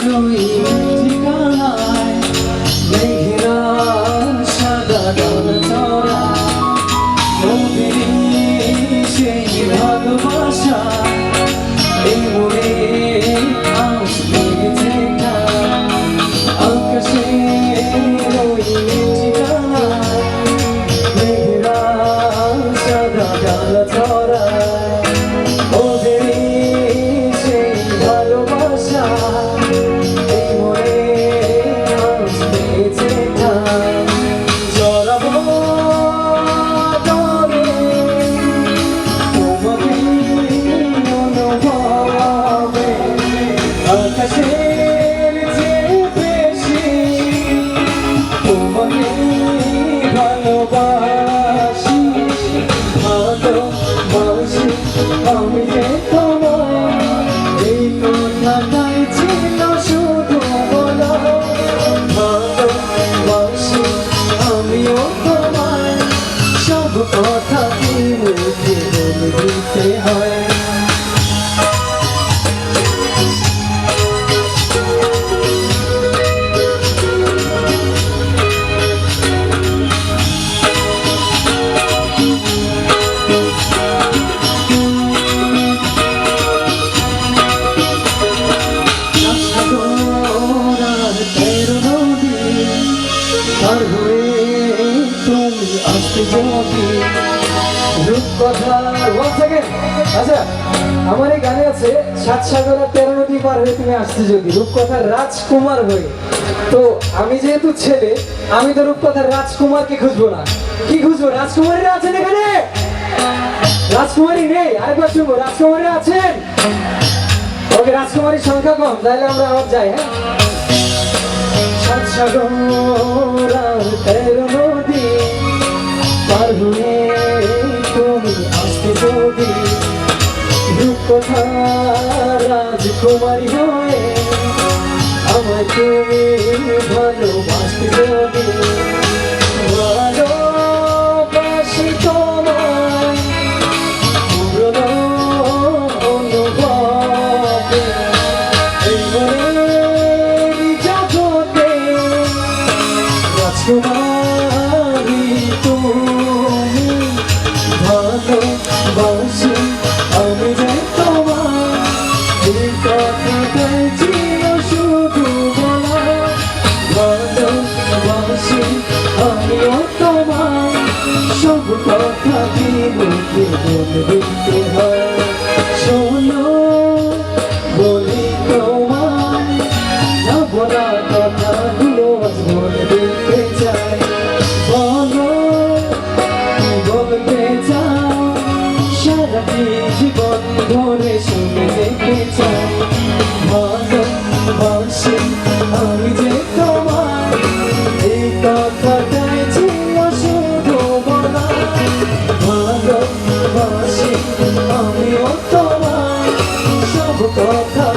ওই ঠিকানায় মেঘেরা সাদা ডানা চড়া নদীর সেই ভালোবাসা এই মনে আজ লেগেছে আকাশে ওই ঠিকানায় মেঘেরা সাদা ডানা চড়া আকাশের চেয়ে বেশি তোমাকে ভালোবাসি ভালোবাসি আমি যে তোমায় এই কথাটাই ছিল শুধু বলা ভালোবাসি আমিও তোমায় সব কথা কি মুখে বলে দিতে হয় আর হয়ে তুমি আসতে যদি রূপকথা আচ্ছা আমার এই গানে আছে 7 সাগর আর 13 নদী পার হয়ে তুমি আসতে যদি রূপকথার রাজকুমার হয়ে তো আমি যেহেতু ছেলে আমি তো রূপকথার রাজকুমারকে খুঁজবো না কি খুঁজবো রাজকুমারীরা আছেন এখানে রাজকুমারী নেই আরেকবার শুনবো রাজকুমারীরা আছেন ওকে রাজকুমারীর সংখ্যা কম তাহলে আমরা আবার যাই হ্যাঁ 7 সাগর আর 13 নদী পার হয়ে তুমি আসতে যদি রূপকথা রাজকুমারী হয়ে আমায় তুমি ভালোবাসতে যদি ভালোবাসি তোমায় পুরনো অনুভবে এই মনের জগতে রাজকুমারী তুমি ভালোবাসি আমি যে তোমায় এই কথাটাই ছিল শুধু বলা ভালোবাসি আমিও তোমায় সব কথা কি মুখে বলে দিতে হয় শোনো বলি তোমায় না বলা কথাগুলো আজ বলে দিতে চাই বলো কি বলতে চাও সারাটি জীবন ধরে শুনে যেতে চাই ভালোবাসি আমি যে তোমায় এই কথাটাই ছিল শুধু বলা ভালোবাসি আমিও তোমায় সব কথা